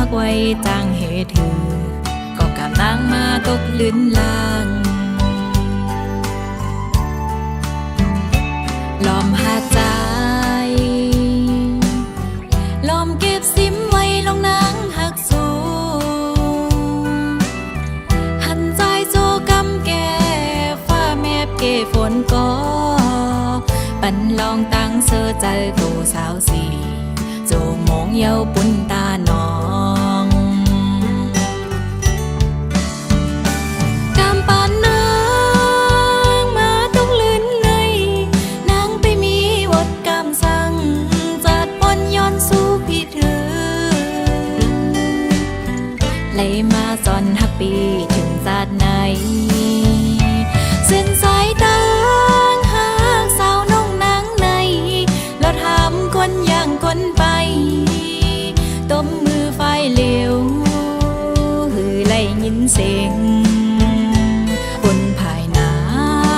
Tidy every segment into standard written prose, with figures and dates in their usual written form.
กไว้จางเหตุถือก็กำลังมาตกลื่นลางลอมหาใจลอมเก็บซิมไว้ลงนางหักสูหันใจโจกำแก่ฟ้าแมบเกฝนก็ปันลองตั้งเสื้อใจโตสาวสีโจมองเยาปุ่นตาน้องกำปานนางมาต้องลื่นในนางไปมีวดกำสั่งจัดปนย้อนสู้พี่เธอไหลมาจอนฮักปีถึงจัดไหนเส้นสายตาหากสาวน้องนางในเราทำคนอย่างคนไปต้มมือไฟเหลวหือไล่ยินเสียงบนภายนา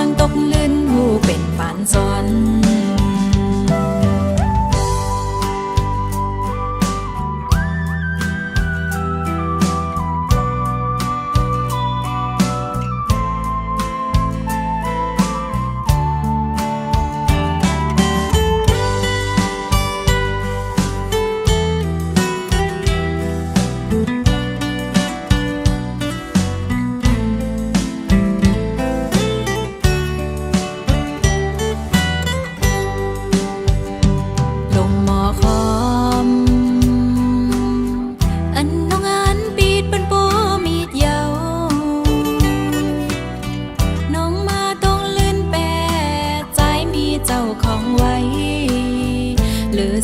งตกลื่นหูเป็นปานซ้อน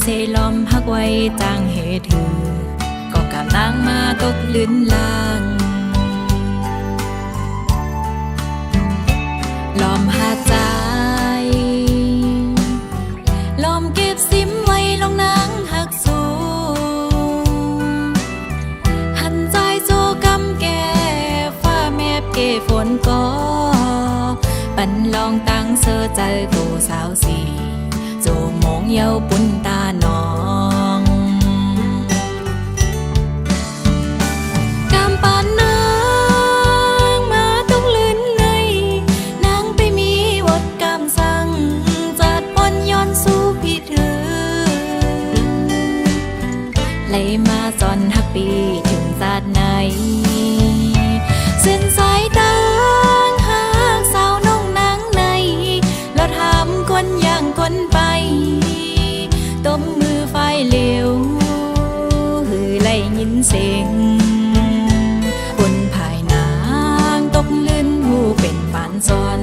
เซลอมฮักไว้จางเหตุถือก็กำลังมาตกลื่นลางลอมหาใจลอมเก็บซิมไว้ลงนางหักสูหันใจโจกำแก่ฟ้าแมบเกฝนก็ปันลองตั้งเสื้อใจโตสาวสีโจมองเยาปุ่นตาน้องกำปานนางมาต้องลื่นในนางไปมีวดกำสั่งจัดปนย้อนสู้พี่เธอไหลมาจอนฮักปีถึงจัดไหนเส้นสายตาหากสาวน้องนางในเราทำคนอย่างคนไปต้มมือไฟเหลวหือไล่ยินเสียงบนภายนางตกลื่นหูเป็นปานซ้อน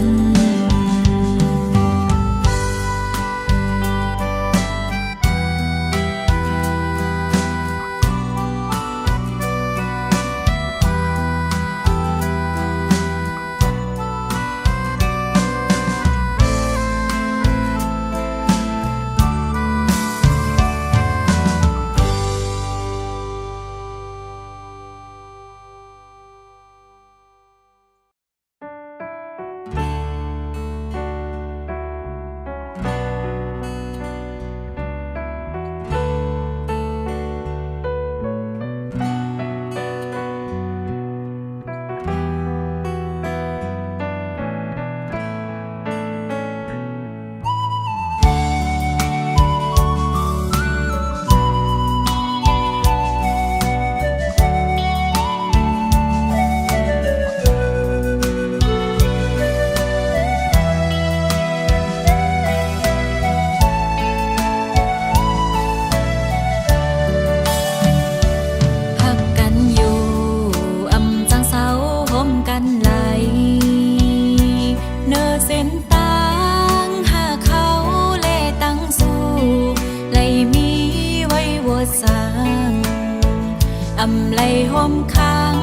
อำไลห่มค้าง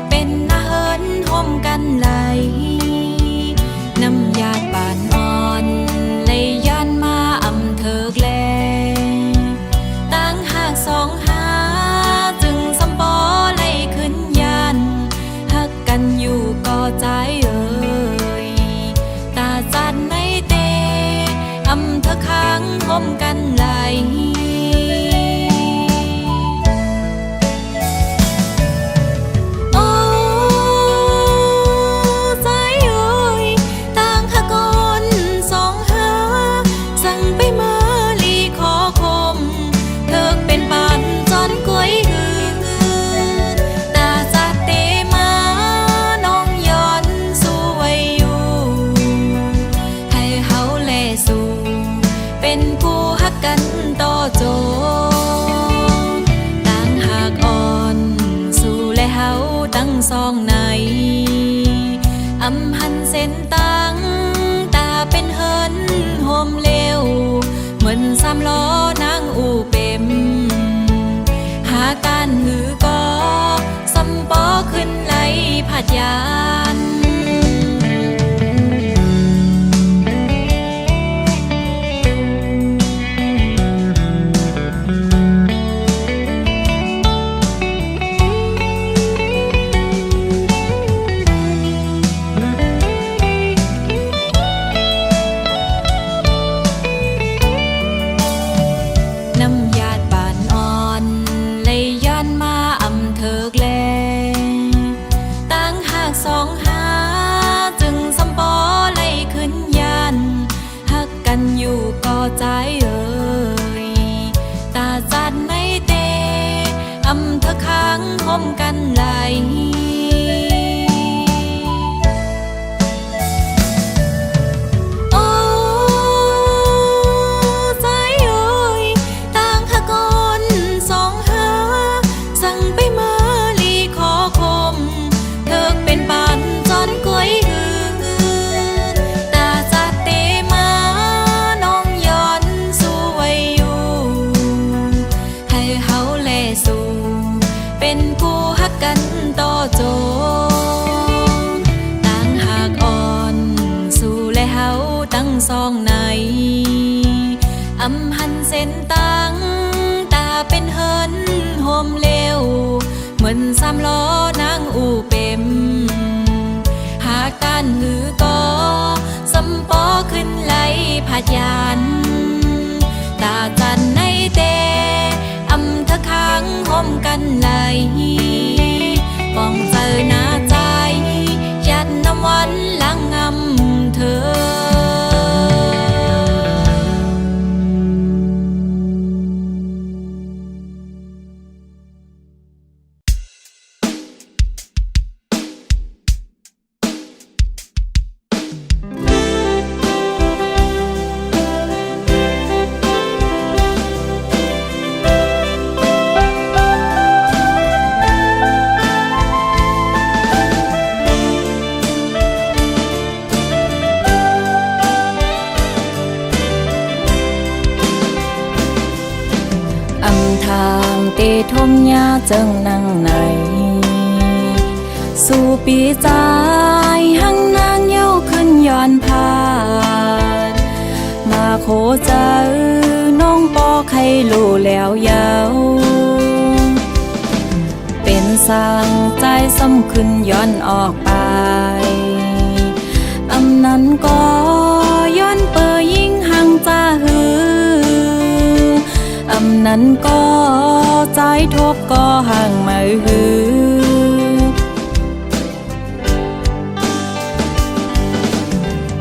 เป็นนาเฮินห่มกันไหลน้ำยาป่านอ่อนเลยย้อนมาอำเถิกแลตั้งหากสองหาจึงสำปอไล่ขึ้นยานหักกันอยู่ก็ใจเอ่ยตาจัดในเตอำเถิกค้างห่มกันไหล กันน้ำยาดบานอ่อนเลยย้อนมาอำเถิกแลตั้งหากสองหาจึงสำปอเลยขึ้นยันหักกันอยู่ก็ใจเอ่ยตาจัดไม่เตอำเธอค้างคมกันไหลเป็นกูฮักกันต่อโจต่างหากอ่อนสู่และเฮาตั้งซองในอำหันเส้นตั้งตาเป็นเฮินโฮมเลวเหมือนสามล้อนางอูเป็มหากต้านหือก็สำปอขึ้นไหลผาดยานตาจันในเตอำเธอค้างคมกันไหลปองเจอหน้าใจยัดน้ำวันลังงำเธอทางเตทมยาจังนั่งในสู่ปีใจหังนางเย้าขึ้นย้อนผ่านมาโคเจอน้องปอใครรู้แล้วเยาเป็นสร้างใจซ้ำขึ้นย้อนออกไปอำนั้นก็ย้อนเปอยิ่งหังจ้าหืออำนั้นก็ใจทบก็ห่างมาหือ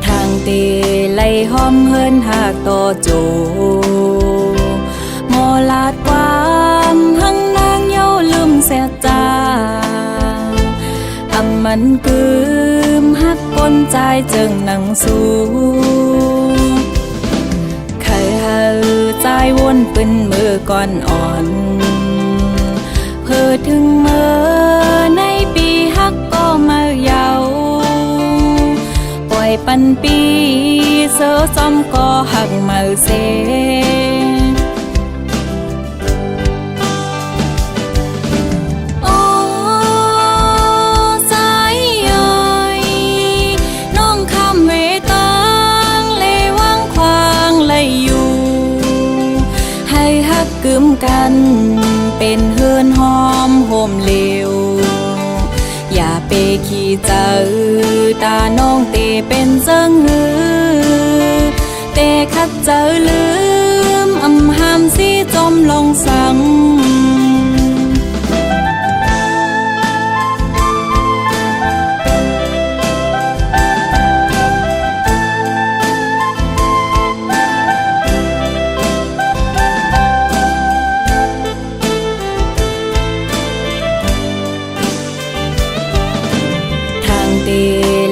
ทางเตไล่ห้อมเฮินหากต่อโจมอลาดความหังนางเย้าลืมเสียจาอำมันกืมหักก้นใจจึงนั่งสู้ใจวนเป็นมือก่อนอ่อนเพื่อถึงเมื่อในปีฮักก็มาเยาปล่อยปันปีเสือจอมก็หักมาเสกึมกันเป็นเฮือนหอมโฮมเลวอย่าไปขี้เจอตาน้องเตเป็นเจิงหือเตคัดเจอลืมอำหามสิจมลงสัง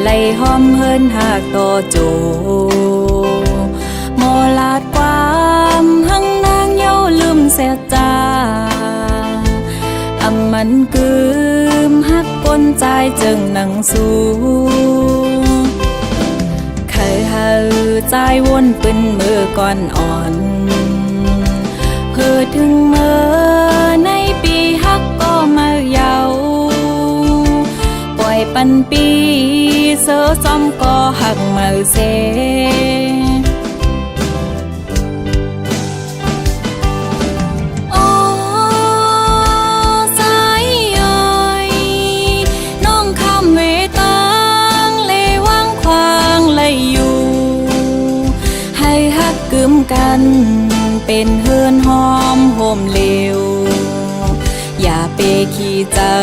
ไล่ห้อมเฮินหากต่อโจมอลาดความหังนางเย้าลืมเสียจาอำมันกืมหักก้นใจจึงนั่งสู้เคยหาใจวนเป็นมือก่อนอ่อนเพื่อถึงเมื่อในปีฮักก็มาเยาปล่อย ปันปีเสือจอมก็หักมือเซกันเป็นเฮือนหอมโฮมเลวอย่าไปขี้เจอ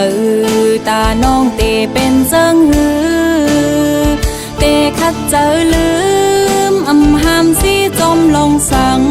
ตาน้องเตเป็นเซิงหือเตคัดเจอลืมอำหามสิจมลงสัง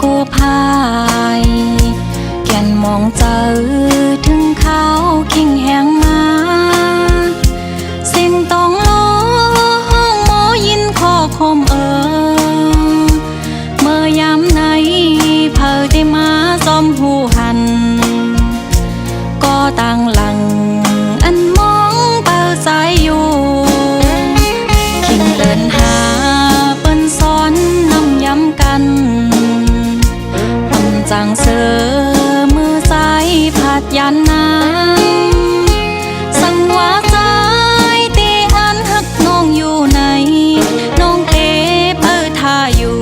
กูพายแก่นมองเจอถึงเขาคิงแหงมาสิ่งต้องล้อห้องหมอยินข้อคมเมื่อยามไหนเผอได้มาจอมหูหันก็ต่างหลังอันมองเปิดสายอยู่คิงเดินหาเปิ้นซ้อนนำย้ำกันจังเสือมือซ้ายผัดยันน้ำสังวาใจเตอันหักน้องอยู่ไหนน้องเตเปิดท่าอยู่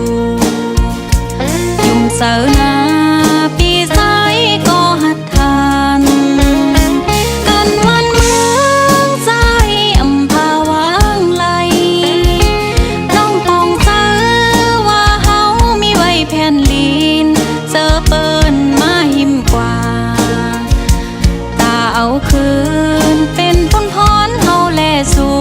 ยุ่มเสือนาปีซ้ายก็หัดทานกันวันเมืองใจอำภาวางไหลน้องปองเสือว่าเฮามีไว้แผ่นลีนเจอเปิ้นมาหิมกว่าตาเอาคืนเป็นพนพรเฮาแลสู่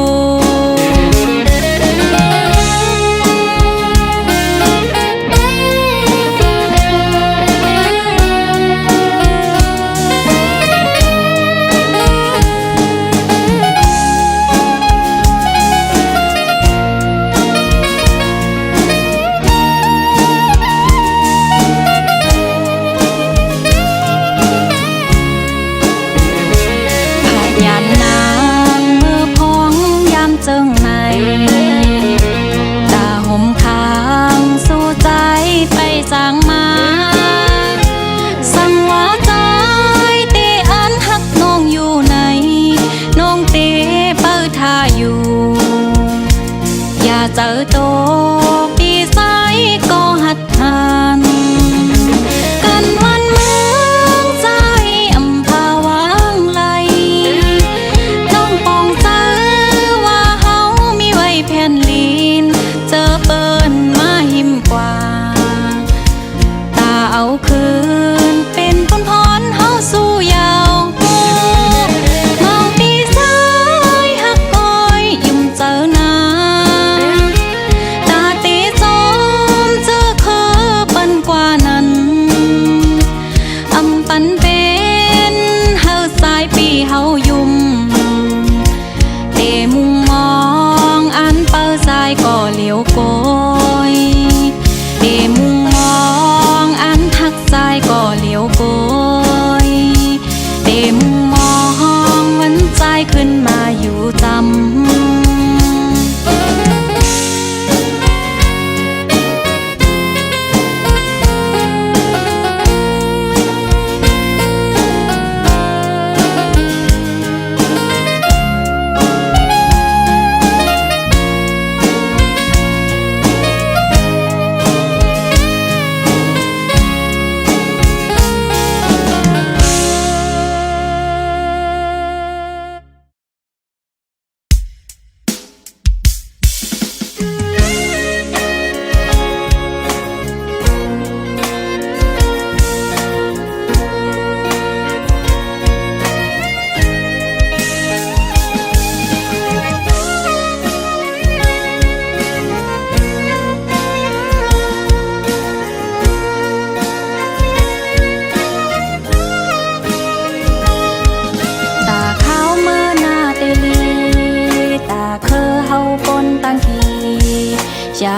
ตาห่มข้างสู่ใจไปสร้างมาสั่งว่าใจเตอันหักน้องอยู่ไหนน้องเตเปิดท่าอยู่อย่าเจอโตปีซ้ายก็หัดทานกันวันเมืองใจอำภาวางไหลน้องปองเจอว่าเฮามีไว้แผ่นลีนเจอเปิ้นมาหิมกว่าตาเอาคืนเป็นพนพรเฮาสู่ยาวมองปีซ้ายหักก้อยยุ่มเจอนาตาตีจอมเจอคือเปิ้นกว่านั้นอำปันเป็นเฮาสายปีเฮายุ่มเตมุมมองอันเปิดสายก็เหลียวโกยเตมุมมองอันทักสายก็เหลียวโกยเตมุมมองมันใจขึ้นมาอยู่จำ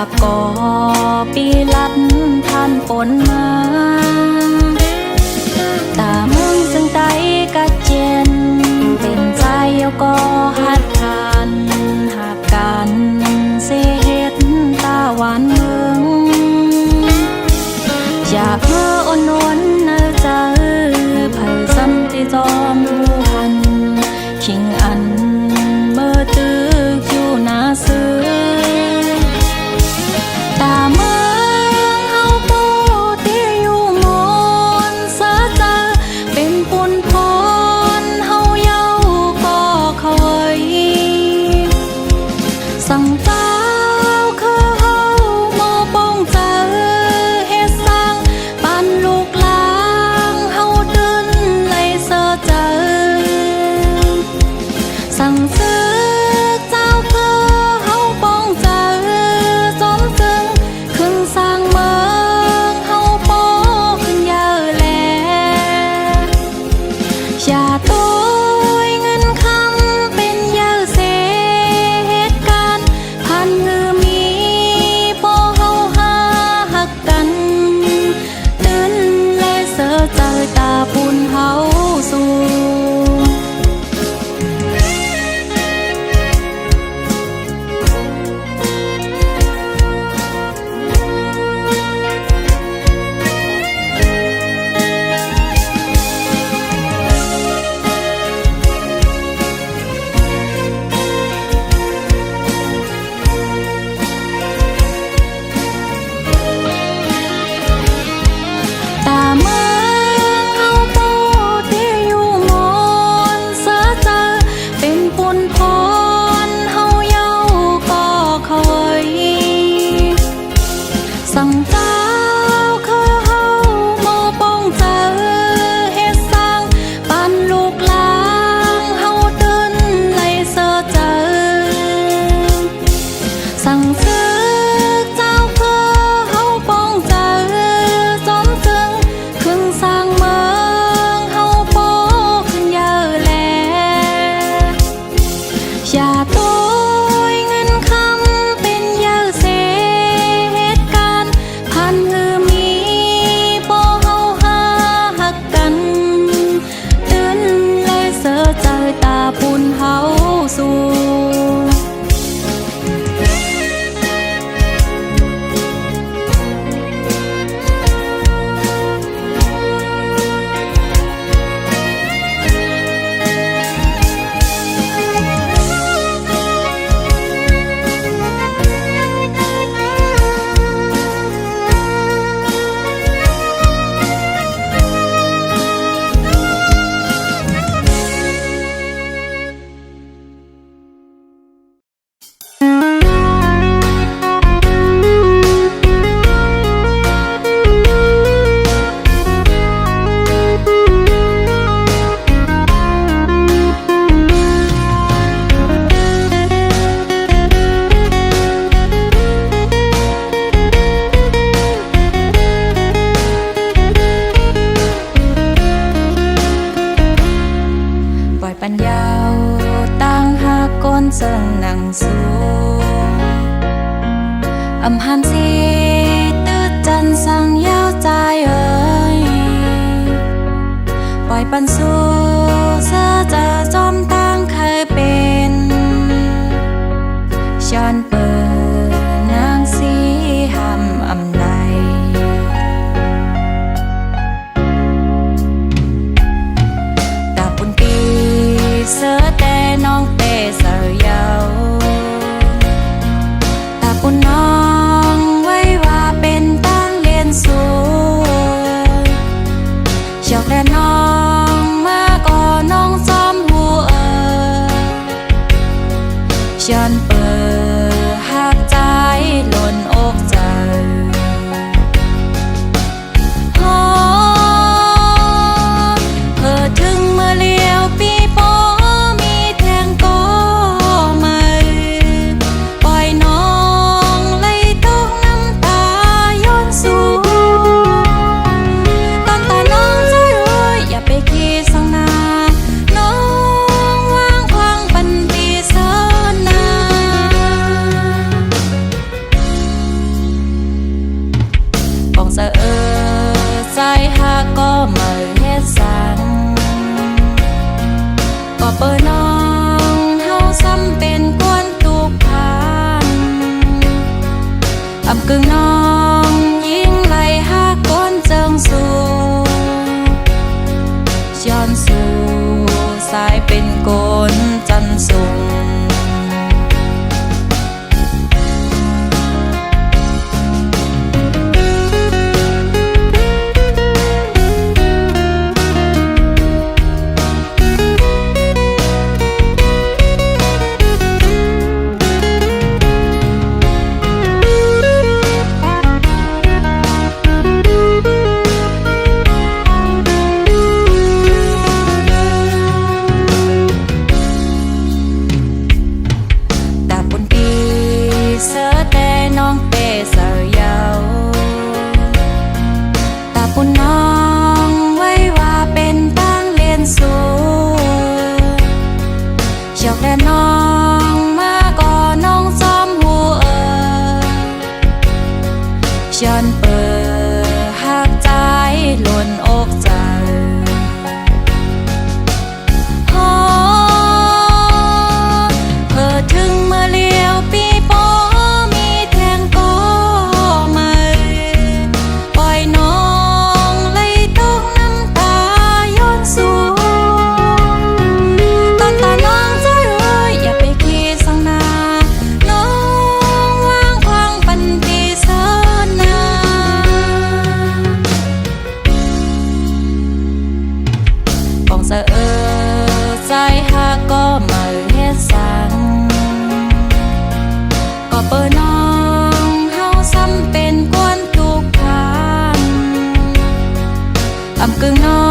จากก่อปีลัดท่านปนมาตาเมืองซึ่งใจกะเจนเป็นใจเอาก็หัดทานหักกันเสเฮ็ดตาหวานเมืองอยากเมื่ออ่อนนวลเนื้อใจไผ่ซ้ำที่จอมผู้หันคิงอันเมื่อตึกอยู่หน้าซื้อตาเมืองเฮาโปที่อยู่มอนเสอเจอเป็นปุ่นพรเฮาเย้าก็เคยสั่งเจ้าคือเฮาโมป้องเจอเฮ็ดสร้างปันลูกหลางเฮาตื่นเลยเสอเจอสั่งซื้อเจ้าคือเฮาป้องเจอสมซึ้งขึ้นสร้างเมืองเฮาโปขึ้นเยอะแลอย่าตัวเงินคำเป็นเยอะเสเหตุการณ์พันมือมีพอเฮาหาหักกันตื่นและเสอเจอตาปุ่นเฮาสู่ตาเมืองเฮาโปที่อยู่มอนเสอเจอเป็นปุ่นพรเฮาเย้าก็เคยสั่งเจ้าคือเฮาโมป้องเจอเฮ็ดสร้างปันลูกหลางเฮาตื่นเลยเสอเจอสั่งซื้อเจ้าคือเฮาป้องเจอสมซึ้งขึ้นสร้างเมืองเฮาโปขึ้นเยอะแลอย่าตัวเงินคำเป็นเยอะเสเหตุการณ์พันมือมีพอเฮาหาหักกันตื่นและเสอเจอตาปุ่นเฮาสู่ âm han si tư chân sang yao trái ơiปล่อยปันสู้เสื้อจะจอมตั้งเคยเป็นช้อนเปิดนางสีหำอำไลตาปุ่นปีเสื้อแต่น้องเตะเสือยาวตาปุ่นน้องไว้ว่าเป็นตั้งเรียนสูงชอกและน้องมาก่อน้องซ้อมหัวช้อนเปิดหักใจหล่นอกใจเพื่อถึงเมื่อเลี้ยวปีโป้มีแทงก็ไม่ปล่อยน้องไหลต้องน้ำตาย้อนสู่ตอนตาน้องใจร้อยอย่าไปคิดสังนาน้องวางควางปันตีเสนา กึ่งน้องยิงไหลหาก้นเจิงสู่ย้อนสู่สายเป็นโกนจันสูงปุ่นน้องไว้ว่าเป็นตั้งเรียนสูชอกและน้องมาก่อน้องซ้อมหูย้อนเปิดหักใจหล่นอกใจเพิ่ถึงเมื่อเลี้ยวปีโป้มีแทงก็ไม่ปล่อยน้องใจหาก็มาเฮ็ดสังก็เปิดน้องเฮาซ้ำเป็นกวนทุกทางอำกึ่งน้อง